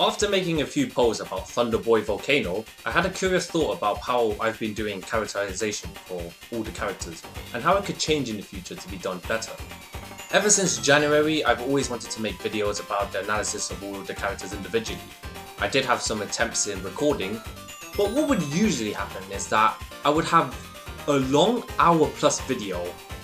After making a few posts about Thunderboy Volcano, I had a curious thought about how I've been doing characterization for all the characters and how it could change in the future to be done better. Ever since January, I've always wanted to make videos about the analysis of all of the characters individually. I did have some attempts in recording, but what would usually happen is that I would have a long hour-plus video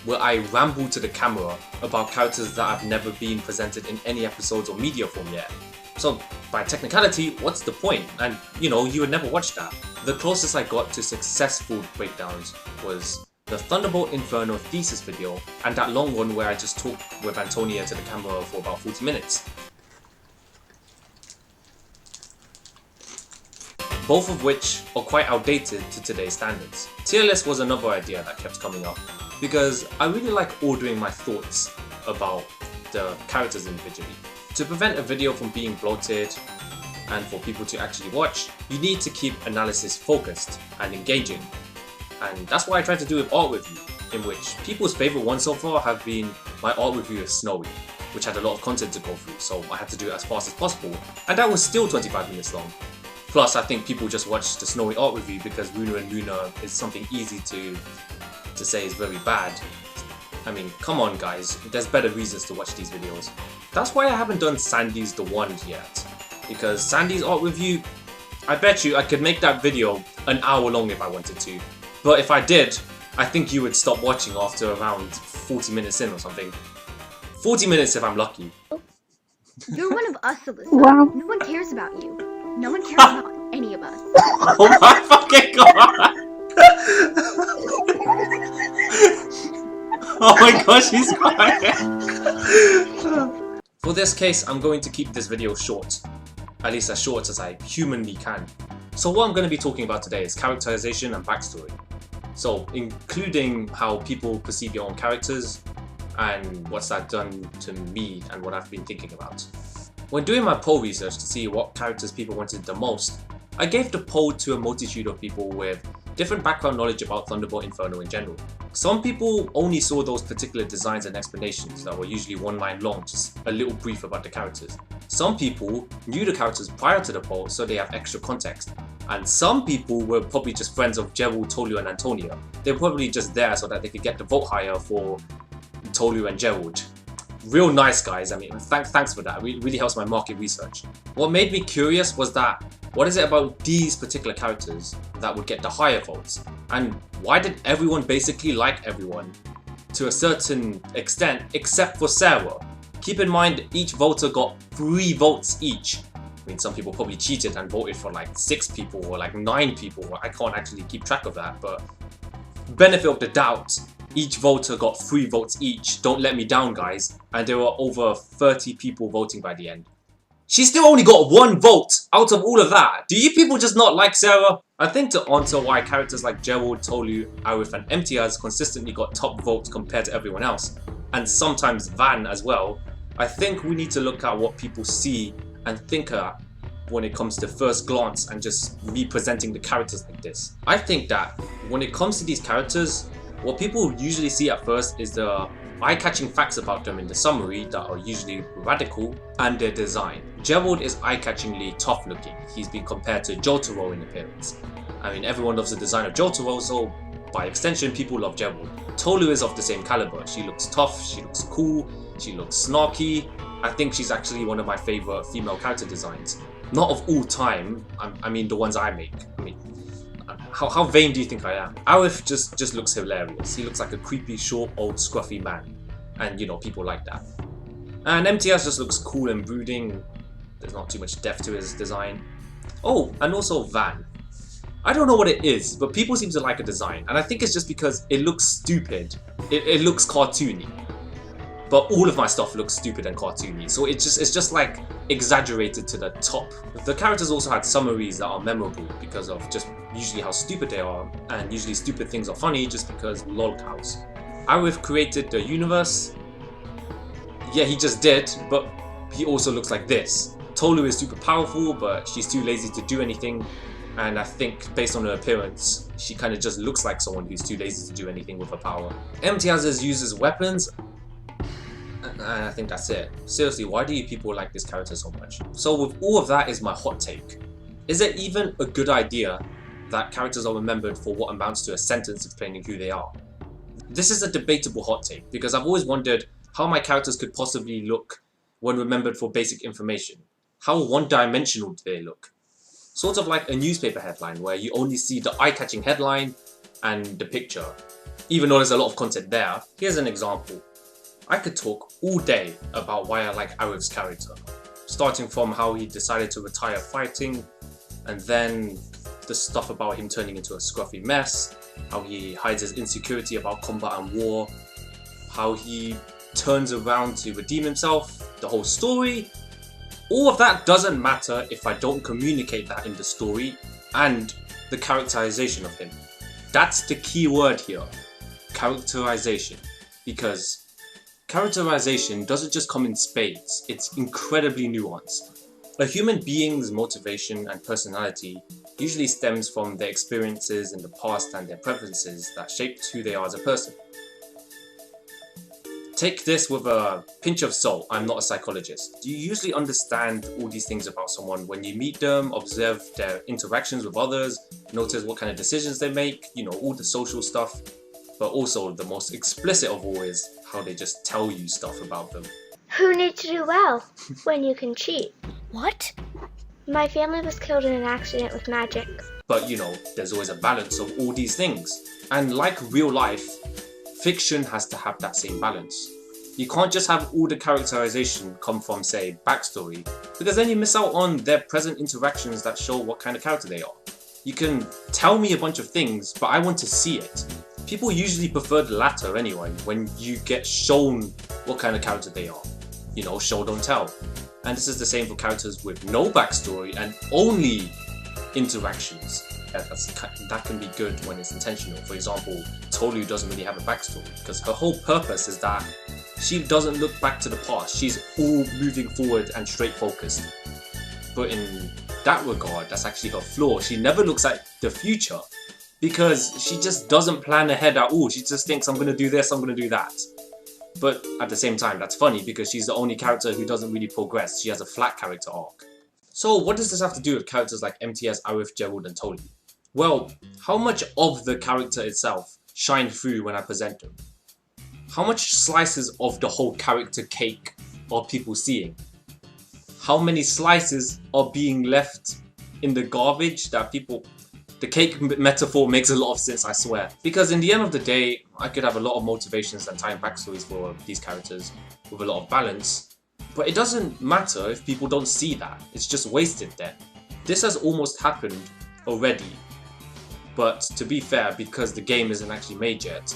where I ramble to the camera about characters that have never been presented in any episodes or media form yet. So by technicality, what's the point? And you would never watch that. The closest I got to successful breakdowns was the Thunderbolt Inferno thesis video and that long one where I just talked with Antonia to the camera for about 40 minutes. Both of which are quite outdated to today's standards. Tier list was another idea that kept coming up because I really like ordering my thoughts about the characters individually. To prevent a video from being bloated and for people to actually watch, you need to keep analysis focused and engaging. And that's what I tried to do with art review, in which people's favourite ones so far have been my art review of Snowy, which had a lot of content to go through, so I had to do it as fast as possible, and that was still 25 minutes long. Plus, I think people just watch the Snowy art review because Runa and Luna is something easy to say is very bad. I mean, come on guys, there's better reasons to watch these videos. That's why I haven't done Sandy's The Wand yet, because Sandy's art review, I bet you I could make that video an hour long if I wanted to. But if I did, I think you would stop watching after around 40 minutes in or something. 40 minutes if I'm lucky. You're one of us, Alyssa. Wow. No one cares about you. No one cares about any of us. Oh my fucking god! Oh my gosh, he's crying! For this case, I'm going to keep this video short. At least as short as I humanly can. So what I'm going to be talking about today is characterization and backstory. So, including how people perceive your own characters, and what's that done to me and what I've been thinking about. When doing my poll research to see what characters people wanted the most, I gave the poll to a multitude of people with different background knowledge about Thunderbolt Inferno in general. Some people only saw those particular designs and explanations that were usually one line long, just a little brief about the characters. Some people knew the characters prior to the poll, so they have extra context. And some people were probably just friends of Gerald, Tolu and Antonia. They were probably just there so that they could get the vote higher for Tolu and Gerald. Real nice guys, I mean, thanks for that, it really helps my market research. What made me curious was that, what is it about these particular characters that would get the higher votes? And why did everyone basically like everyone? To a certain extent, except for Sarah. Keep in mind, each voter got 3 votes each. I mean, some people probably cheated and voted for like 6 people or like 9 people. I can't actually keep track of that, but benefit of the doubt, each voter got 3 votes each. Don't let me down, guys. And there were over 30 people voting by the end. She still only got 1 vote out of all of that. Do you people just not like Sarah? I think to answer why characters like Gerald, Tolu, Arif and Imtiaz consistently got top votes compared to everyone else, and sometimes Van as well, I think we need to look at what people see and think at when it comes to first glance and just me presenting the characters like this. I think that when it comes to these characters, what people usually see at first is the eye-catching facts about them in the summary that are usually radical, and their design. Gerald is eye-catchingly tough looking. He's been compared to Jotaro in appearance. I mean, everyone loves the design of Jotaro, so by extension people love Gerald. Tolu is of the same caliber. She looks tough, she looks cool, she looks snarky. I think she's actually one of my favourite female character designs. Not of all time, I mean the ones I make. I mean, how vain do you think I am? Arif just looks hilarious. He looks like a creepy, short, old, scruffy man. And people like that. And MTS just looks cool and brooding. There's not too much depth to his design. Oh, and also Van. I don't know what it is, but people seem to like a design. And I think it's just because it looks stupid. It looks cartoony. But all of my stuff looks stupid and cartoony, so it's just like exaggerated to the top. The characters also had summaries that are memorable because of just usually how stupid they are, and usually stupid things are funny just because lol cows. Arif created the universe. Yeah, he just did, but he also looks like this. Tolu is super powerful, but she's too lazy to do anything, and I think based on her appearance, she kind of just looks like someone who's too lazy to do anything with her power. Imtiaz uses weapons. And I think that's it. Seriously, why do you people like this character so much? So with all of that is my hot take. Is it even a good idea that characters are remembered for what amounts to a sentence explaining who they are? This is a debatable hot take because I've always wondered how my characters could possibly look when remembered for basic information. How one-dimensional do they look? Sort of like a newspaper headline where you only see the eye-catching headline and the picture. Even though there's a lot of content there, here's an example. I could talk all day about why I like Arif's character. Starting from how he decided to retire fighting, and then the stuff about him turning into a scruffy mess, how he hides his insecurity about combat and war, how he turns around to redeem himself, the whole story. All of that doesn't matter if I don't communicate that in the story and the characterization of him. That's the key word here, characterization, because characterization doesn't just come in spades, it's incredibly nuanced. A human being's motivation and personality usually stems from their experiences in the past and their preferences that shaped who they are as a person. Take this with a pinch of salt, I'm not a psychologist. You usually understand all these things about someone when you meet them, observe their interactions with others, notice what kind of decisions they make, all the social stuff. But also the most explicit of all is how they just tell you stuff about them. Who needs to do well when you can cheat? What? My family was killed in an accident with magic. But there's always a balance of all these things. And like real life, fiction has to have that same balance. You can't just have all the characterization come from, say, backstory, because then you miss out on their present interactions that show what kind of character they are. You can tell me a bunch of things, but I want to see it. People usually prefer the latter anyway, when you get shown what kind of character they are. Show don't tell. And this is the same for characters with no backstory and only interactions. That can be good when it's intentional. For example, Tolu doesn't really have a backstory because her whole purpose is that she doesn't look back to the past. She's all moving forward and straight focused. But in that regard, that's actually her flaw. She never looks at the future because she just doesn't plan ahead at all. She just thinks, I'm going to do this, I'm going to do that. But at the same time, that's funny because she's the only character who doesn't really progress. She has a flat character arc. So what does this have to do with characters like MTS, Arif, Gerald and Tolu? Well, how much of the character itself shine through when I present them? How much slices of the whole character cake are people seeing? How many slices are being left in the garbage that people... The cake metaphor makes a lot of sense, I swear. Because in the end of the day, I could have a lot of motivations and time backstories for these characters with a lot of balance. But it doesn't matter if people don't see that. It's just wasted then. This has almost happened already. But to be fair, because the game isn't actually made yet,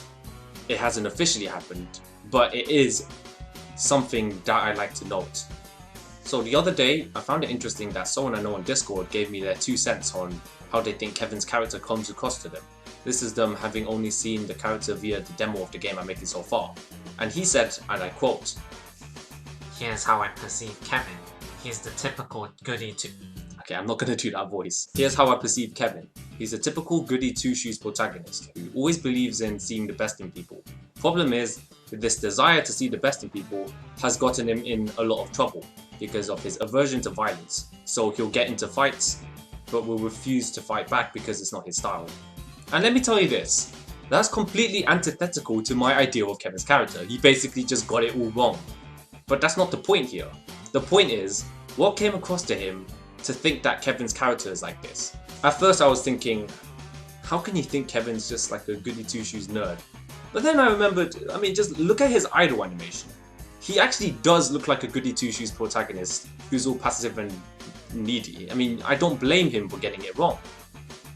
it hasn't officially happened. But it is something that I like to note. So the other day, I found it interesting that someone I know on Discord gave me their 2 cents on how they think Kevin's character comes across to them. This is them having only seen the character via the demo of the game I'm making so far. And he said, and I quote, "Here's how I perceive Kevin. He's the typical goody two." Okay, I'm not gonna do that voice. Here's how I perceive Kevin. He's a typical goody two-shoes protagonist who always believes in seeing the best in people. Problem is, this desire to see the best in people has gotten him in a lot of trouble because of his aversion to violence. So he'll get into fights, but will refuse to fight back because it's not his style. And let me tell you this, that's completely antithetical to my idea of Kevin's character. He basically just got it all wrong. But that's not the point here. The point is, what came across to him to think that Kevin's character is like this? At first I was thinking, how can you think Kevin's just like a goody two-shoes nerd? But then I remembered, just look at his idol animation. He actually does look like a goody two-shoes protagonist who's all passive and needy. I don't blame him for getting it wrong.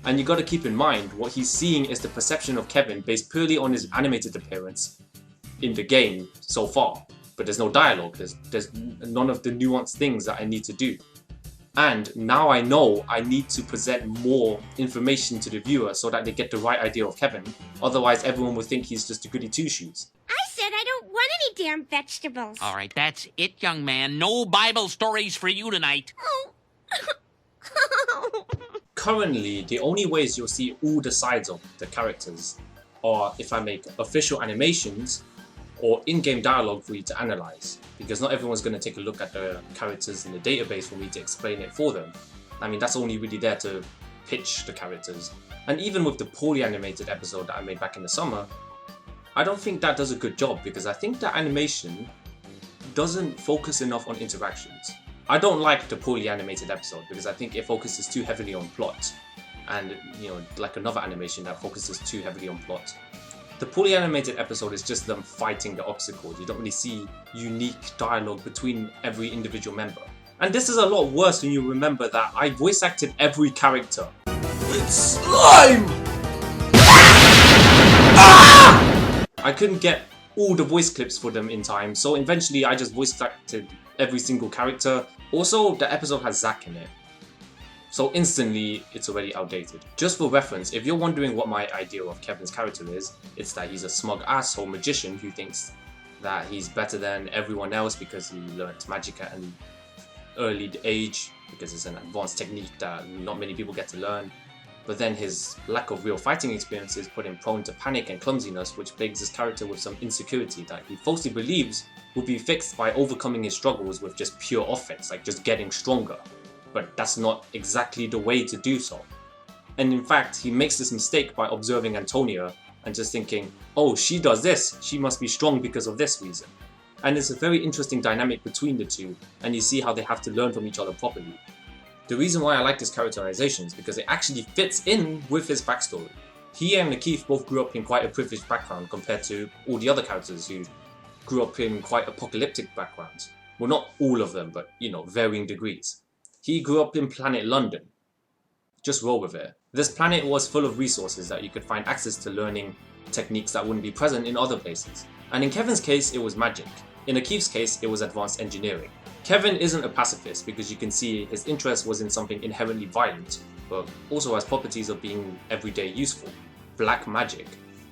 And you gotta keep in mind, what he's seeing is the perception of Kevin based purely on his animated appearance in the game so far. But there's no dialogue, there's none of the nuanced things that I need to do. And now I know I need to present more information to the viewer so that they get the right idea of Kevin. Otherwise everyone will think he's just a goody two-shoes. I said I don't want any damn vegetables. All right, that's it, young man. No Bible stories for you tonight. Oh. Currently, the only ways you'll see all the sides of the characters are if I make official animations or in-game dialogue for you to analyze, because not everyone's going to take a look at the characters in the database for me to explain it for them. I mean, that's only really there to pitch the characters. And even with the poorly animated episode that I made back in the summer, I don't think that does a good job, because I think that animation doesn't focus enough on interactions. I don't like the poorly animated episode because I think it focuses too heavily on plot, and like another animation that focuses too heavily on plot. The poorly animated episode is just them fighting the obstacles. You don't really see unique dialogue between every individual member. And this is a lot worse when you remember that I voice acted every character. It's slime! I couldn't get all the voice clips for them in time, so eventually I just voice acted every single character. Also, the episode has Zack in it, so instantly it's already outdated. Just for reference, if you're wondering what my idea of Kevin's character is, it's that he's a smug asshole magician who thinks that he's better than everyone else because he learned magic at an early age, because it's an advanced technique that not many people get to learn. But then his lack of real fighting experiences put him prone to panic and clumsiness, which plagues his character with some insecurity that he falsely believes will be fixed by overcoming his struggles with just pure offense, like just getting stronger. But that's not exactly the way to do so. And in fact, he makes this mistake by observing Antonia and just thinking, oh, she does this, she must be strong because of this reason. And it's a very interesting dynamic between the two, and you see how they have to learn from each other properly. The reason why I like this characterization is because it actually fits in with his backstory. He and Mckeith both grew up in quite a privileged background compared to all the other characters who grew up in quite apocalyptic backgrounds. Well, not all of them, but varying degrees. He grew up in planet London. Just roll with it. This planet was full of resources that you could find access to learning techniques that wouldn't be present in other places. And in Kevin's case, it was magic. In Mckeith's case, it was advanced engineering. Kevin isn't a pacifist because you can see his interest was in something inherently violent, but also has properties of being everyday useful, black magic.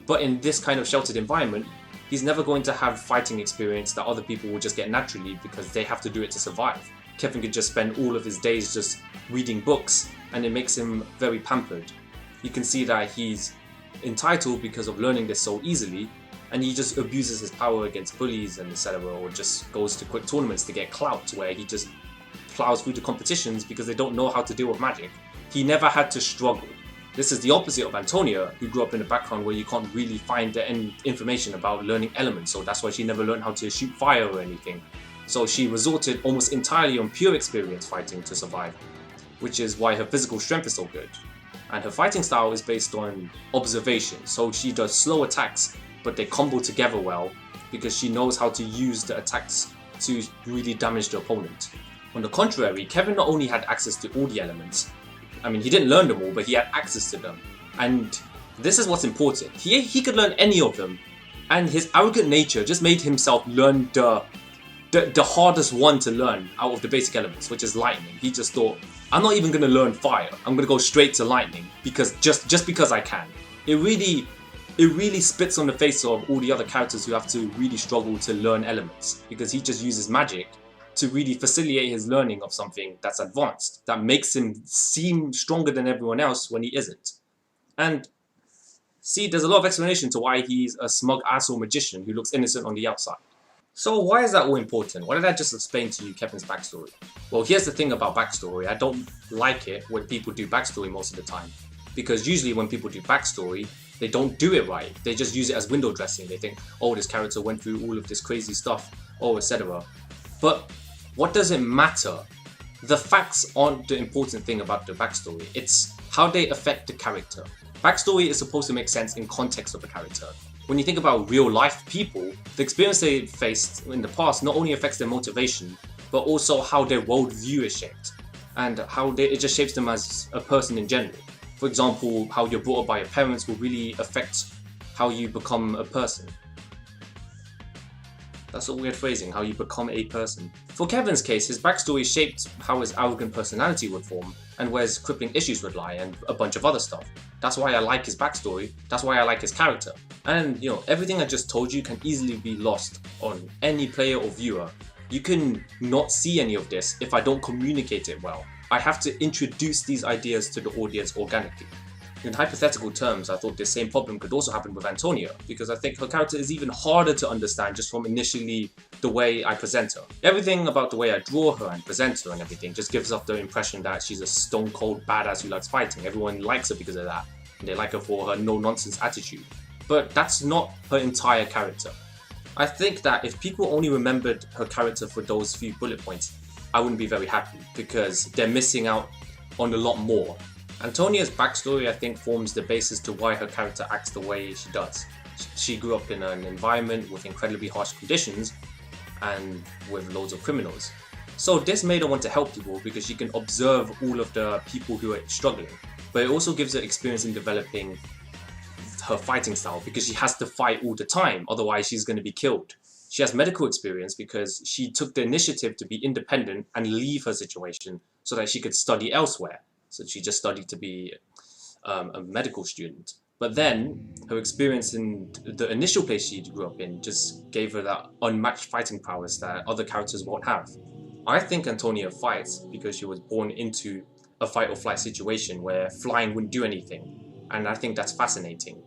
But in this kind of sheltered environment, he's never going to have fighting experience that other people will just get naturally because they have to do it to survive. Kevin could just spend all of his days just reading books, and it makes him very pampered. You can see that he's entitled because of learning this so easily, and he just abuses his power against bullies and etc., or just goes to quick tournaments to get clout, where he just plows through the competitions because they don't know how to deal with magic. He never had to struggle. This is the opposite of Antonia, who grew up in a background where you can't really find any information about learning elements, so that's why she never learned how to shoot fire or anything. So she resorted almost entirely on pure experience fighting to survive, which is why her physical strength is so good. And her fighting style is based on observation, so she does slow attacks, but they combo together well because she knows how to use the attacks to really damage the opponent. On the contrary, Kevin not only had access to all the elements, I mean, he didn't learn them all, but he had access to them. And this is what's important. He could learn any of them, and his arrogant nature just made himself learn the hardest one to learn out of the basic elements, which is lightning. He just thought, I'm not even going to learn fire. I'm going to go straight to lightning because just because I can. It really spits on the face of all the other characters who have to really struggle to learn elements, because he just uses magic to really facilitate his learning of something that's advanced, that makes him seem stronger than everyone else when he isn't. And see, there's a lot of explanation to why he's a smug asshole magician who looks innocent on the outside. So why is that all important? Why did I just explain to you Kevin's backstory? Well, here's the thing about backstory. I don't like it when people do backstory most of the time, because usually when people do backstory, they don't do it right. They just use it as window dressing. They think, oh, this character went through all of this crazy stuff, oh, etc. But what does it matter? The facts aren't the important thing about the backstory. It's how they affect the character. Backstory is supposed to make sense in context of the character. When you think about real life people, the experience they faced in the past not only affects their motivation, but also how their worldview is shaped, and how it just shapes them as a person in general. For example, how you're brought up by your parents will really affect how you become a person. That's a weird phrasing, how you become a person. For Kevin's case, his backstory shaped how his arrogant personality would form, and where his crippling issues would lie, and a bunch of other stuff. That's why I like his backstory, that's why I like his character. And everything I just told you can easily be lost on any player or viewer. You can not see any of this if I don't communicate it well. I have to introduce these ideas to the audience organically. In hypothetical terms, I thought this same problem could also happen with Antonia, because I think her character is even harder to understand just from initially the way I present her. Everything about the way I draw her and present her and everything just gives off the impression that she's a stone cold badass who likes fighting. Everyone likes her because of that, and they like her for her no-nonsense attitude. But that's not her entire character. I think that if people only remembered her character for those few bullet points, I wouldn't be very happy, because they're missing out on a lot more. Antonia's backstory, I think, forms the basis to why her character acts the way she does. She grew up in an environment with incredibly harsh conditions and with loads of criminals. So this made her want to help people because she can observe all of the people who are struggling. But it also gives her experience in developing her fighting style, because she has to fight all the time, otherwise she's going to be killed. She has medical experience because she took the initiative to be independent and leave her situation so that she could study elsewhere. So she just studied to be a medical student. But then her experience in the initial place she grew up in just gave her that unmatched fighting prowess that other characters won't have. I think Antonia fights because she was born into a fight or flight situation where flying wouldn't do anything. And I think that's fascinating.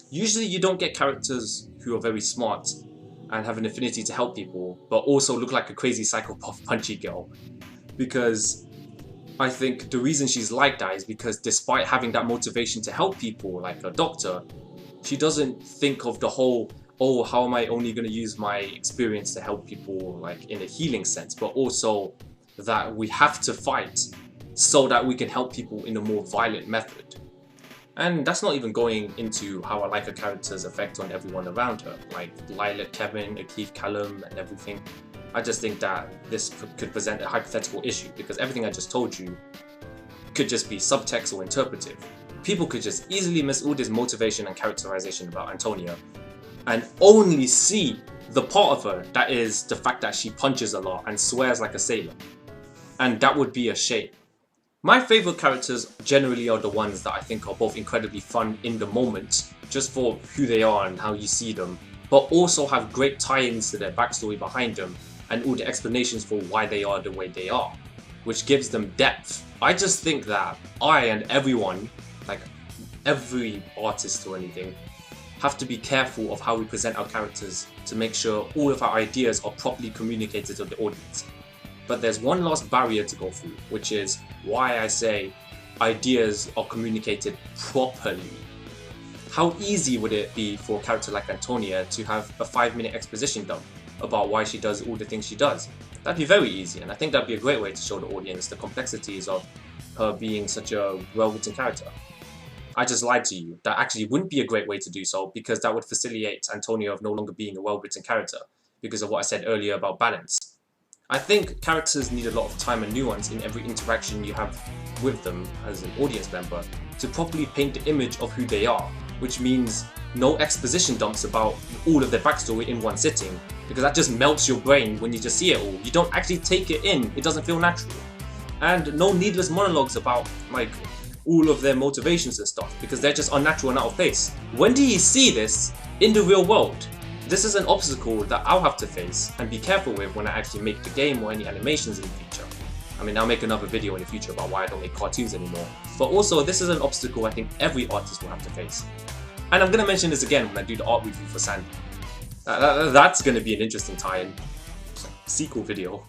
Usually you don't get characters who are very smart and have an affinity to help people, but also look like a crazy psychopath punchy girl. Because I think the reason she's like that is because despite having that motivation to help people, like a doctor, she doesn't think of the whole, oh, how am I only going to use my experience to help people, like in a healing sense, but also that we have to fight so that we can help people in a more violent method. And that's not even going into how I like her character's effect on everyone around her, like Lilac, Kevin, Mckeith, Callum, and everything. I just think that this could present a hypothetical issue, because everything I just told you could just be subtext or interpretive. People could just easily miss all this motivation and characterization about Antonia and only see the part of her that is the fact that she punches a lot and swears like a sailor. And that would be a shame. My favourite characters generally are the ones that I think are both incredibly fun in the moment, just for who they are and how you see them, but also have great tie-ins to their backstory behind them and all the explanations for why they are the way they are, which gives them depth. I just think that I and everyone, like every artist or anything, have to be careful of how we present our characters to make sure all of our ideas are properly communicated to the audience. But there's one last barrier to go through, which is why I say ideas are communicated properly. How easy would it be for a character like Antonia to have a 5-minute exposition dump about why she does all the things she does? That'd be very easy, and I think that'd be a great way to show the audience the complexities of her being such a well-written character. I just lied to you. That actually wouldn't be a great way to do so, because that would facilitate Antonia of no longer being a well-written character, because of what I said earlier about balance. I think characters need a lot of time and nuance in every interaction you have with them as an audience member to properly paint the image of who they are, which means no exposition dumps about all of their backstory in one sitting, because that just melts your brain when you just see it all. You don't actually take it in, it doesn't feel natural. And no needless monologues about like all of their motivations and stuff, because they're just unnatural and out of place. When do you see this in the real world? This is an obstacle that I'll have to face and be careful with when I actually make the game or any animations in the future. I mean, I'll make another video in the future about why I don't make cartoons anymore. But also, this is an obstacle I think every artist will have to face. And I'm going to mention this again when I do the art review for Sandy. That's going to be an interesting tie-in sequel video.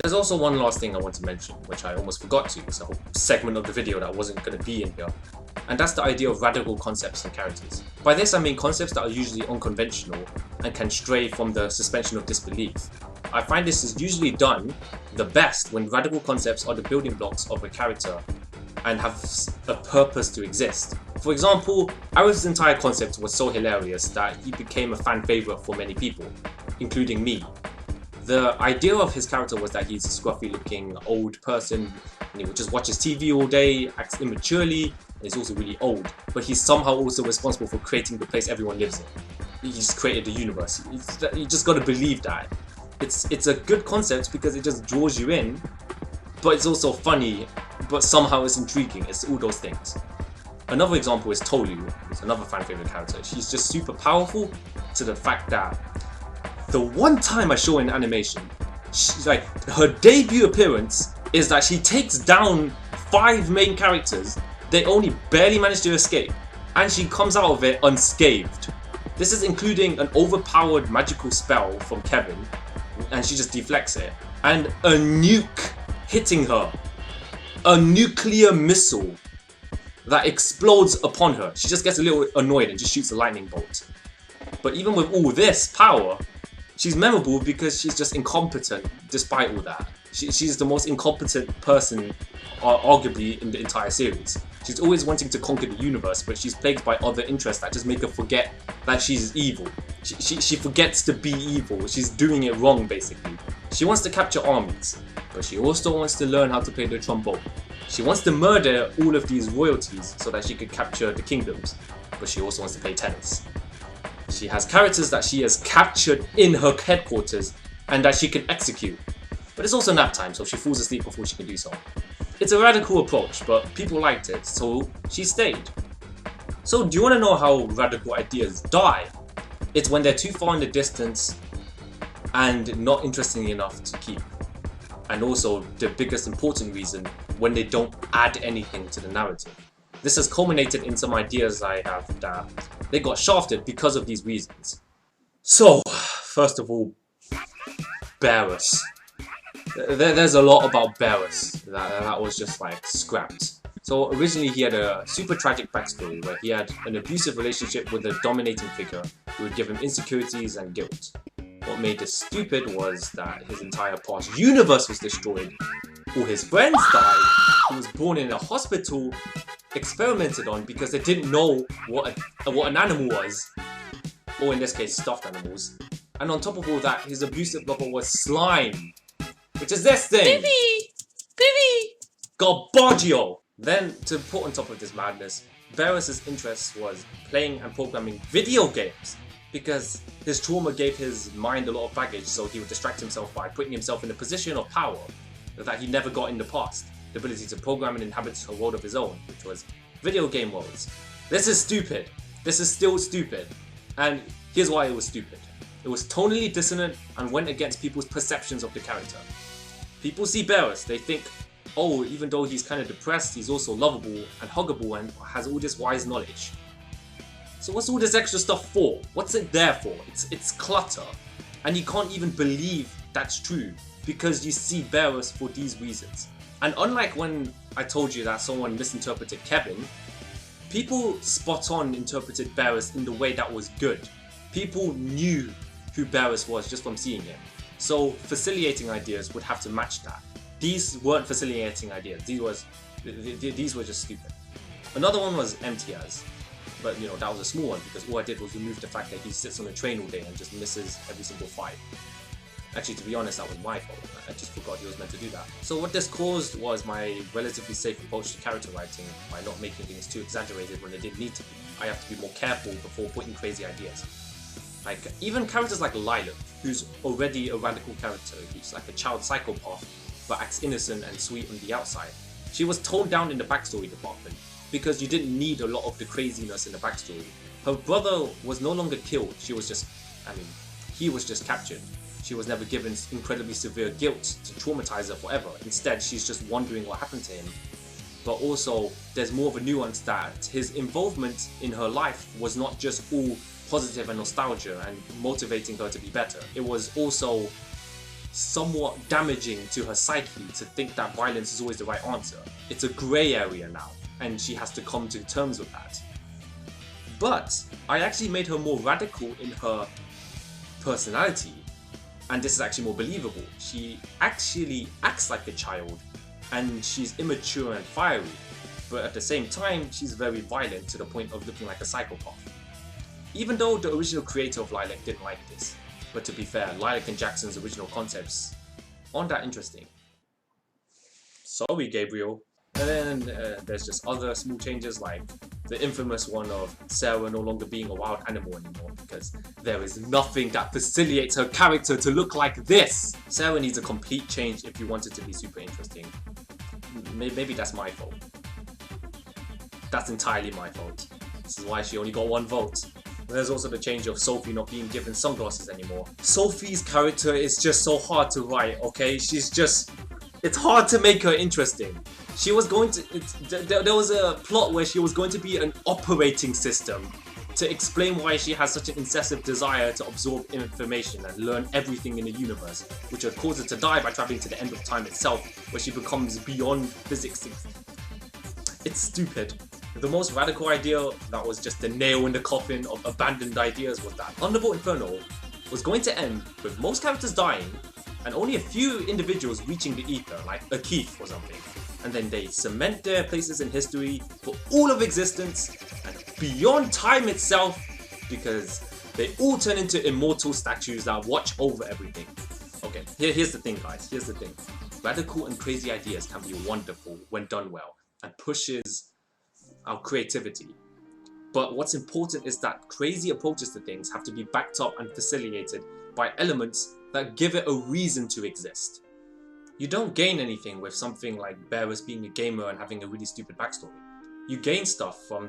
There's also one last thing I want to mention, which I almost forgot to. It's a whole segment of the video that wasn't going to be in here. And that's the idea of radical concepts and characters. By this I mean concepts that are usually unconventional and can stray from the suspension of disbelief. I find this is usually done the best when radical concepts are the building blocks of a character and have a purpose to exist. For example, Aerith's entire concept was so hilarious that he became a fan favourite for many people, including me. The idea of his character was that he's a scruffy looking old person and he would just watch his TV all day, acts immaturely, and he's also really old. But he's somehow also responsible for creating the place everyone lives in. He's created the universe. You just gotta believe that. It's a good concept because it just draws you in, but it's also funny, but somehow it's intriguing. It's all those things. Another example is Tolu, who's another fan favorite character. She's just super powerful to the fact that the one time I show in animation, she's like, her debut appearance is that she takes down 5 main characters They only barely manage to escape, and she comes out of it unscathed. This is including an overpowered magical spell from Kevin, and she just deflects it, and a nuke hitting her. A nuclear missile that explodes upon her. She just gets a little annoyed and just shoots a lightning bolt. But even with all this power, she's memorable because she's just incompetent despite all that. She's the most incompetent person arguably in the entire series. She's always wanting to conquer the universe, but she's plagued by other interests that just make her forget that she's evil. She forgets to be evil. She's doing it wrong basically. She wants to capture armies, but she also wants to learn how to play the trombone. She wants to murder all of these royalties so that she could capture the kingdoms, but she also wants to play tennis. She has characters that she has captured in her headquarters and that she can execute. But it's also nap time, so she falls asleep before she can do so. It's a radical approach, but people liked it, so she stayed. So do you want to know how radical ideas die? It's when they're too far in the distance and not interesting enough to keep. And also, the biggest important reason, when they don't add anything to the narrative. This has culminated in some ideas I have that they got shafted because of these reasons. So, first of all, Beerus. There's a lot about Beerus that was just like scrapped. So originally he had a super tragic backstory where he had an abusive relationship with a dominating figure who would give him insecurities and guilt. What made this stupid was that his entire past universe was destroyed, all his friends died, he was born in a hospital, experimented on because they didn't know what an animal was, or in this case stuffed animals, and on top of all that his abusive lover was slime, which is this thing! Garbaggio! Then, to put on top of this madness, Beerus' interest was playing and programming video games, because his trauma gave his mind a lot of baggage, so he would distract himself by putting himself in a position of power that he never got in the past. The ability to program and inhabit a world of his own, which was video game worlds. This is stupid. This is still stupid. And here's why it was stupid. It was tonally dissonant and went against people's perceptions of the character. People see Beerus, they think, oh, even though he's kind of depressed, he's also lovable and huggable and has all this wise knowledge. So what's all this extra stuff for? What's it there for? It's clutter. And you can't even believe that's true because you see Beerus for these reasons. And unlike when I told you that someone misinterpreted Kevin, people spot on interpreted Beerus in the way that was good. People knew who Beerus was just from seeing him. So facilitating ideas would have to match that. These weren't facilitating ideas, these were just stupid. Another one was MTS, but you know, that was a small one because all I did was remove the fact that he sits on a train all day and just misses every single fight. Actually, to be honest, that was my fault. I just forgot he was meant to do that. So what this caused was my relatively safe approach to character writing by not making things too exaggerated when they didn't need to be. I have to be more careful before putting crazy ideas. Like, even characters like Lilac, who's already a radical character, who's like a child psychopath, but acts innocent and sweet on the outside. She was toned down in the backstory department, because you didn't need a lot of the craziness in the backstory. Her brother was no longer killed, he was just captured. She was never given incredibly severe guilt to traumatize her forever. Instead, she's just wondering what happened to him. But also, there's more of a nuance that his involvement in her life was not just all positive and nostalgia and motivating her to be better. It was also somewhat damaging to her psyche to think that violence is always the right answer. It's a grey area now, and she has to come to terms with that. But I actually made her more radical in her personality, and this is actually more believable. She actually acts like a child, and she's immature and fiery, but at the same time she's very violent to the point of looking like a psychopath. Even though the original creator of Lilac didn't like this, but to be fair, Lilac and Jackson's original concepts aren't that interesting. Sorry, Gabriel. And then there's just other small changes, like the infamous one of Sarah no longer being a wild animal anymore, because there is nothing that facilitates her character to look like this. Sarah needs a complete change if you want it to be super interesting. Maybe that's my fault. That's entirely my fault. This is why she only got 1 vote. There's also the change of Sophie not being given sunglasses anymore. Sophie's character is just so hard to write, okay? It's hard to make her interesting. She was going to. There was a plot where she was going to be an operating system to explain why she has such an incessant desire to absorb information and learn everything in the universe, which would cause her to die by traveling to the end of time itself, where she becomes beyond physics. It's stupid. The most radical idea that was just the nail in the coffin of abandoned ideas was that Thunderbolt Inferno was going to end with most characters dying and only a few individuals reaching the ether, like Mckeith or something. And then they cement their places in history for all of existence and beyond time itself, because they all turn into immortal statues that watch over everything. Okay, here's the thing, guys. Here's the thing. Radical and crazy ideas can be wonderful when done well and pushes our creativity. But what's important is that crazy approaches to things have to be backed up and facilitated by elements that give it a reason to exist. You don't gain anything with something like Beerus being a gamer and having a really stupid backstory. You gain stuff from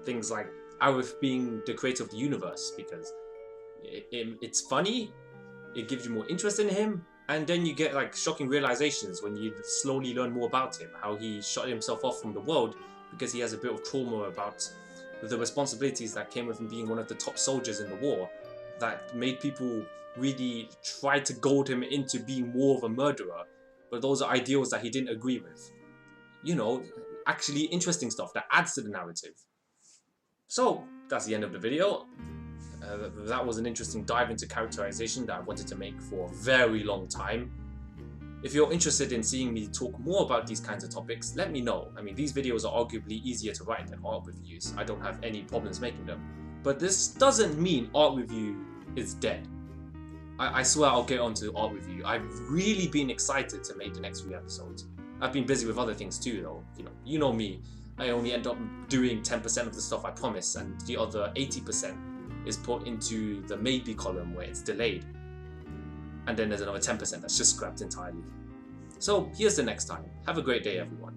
things like Arif being the creator of the universe, because it's funny, it gives you more interest in him, and then you get like shocking realizations when you slowly learn more about him, how he shut himself off from the world because he has a bit of trauma about the responsibilities that came with him being one of the top soldiers in the war, that made people really try to goad him into being more of a murderer. But those are ideals that he didn't agree with. You know, actually interesting stuff that adds to the narrative. So, that's the end of the video. That was an interesting dive into characterization that I wanted to make for a very long time. If you're interested in seeing me talk more about these kinds of topics, let me know. I mean, these videos are arguably easier to write than art reviews. I don't have any problems making them. But this doesn't mean art review is dead. I swear I'll get onto art review. I've really been excited to make the next few episodes. I've been busy with other things too though. You know me. I only end up doing 10% of the stuff I promise, and the other 80% is put into the maybe column where it's delayed. And then there's another 10% that's just scrapped entirely. So here's the next time. Have a great day, everyone.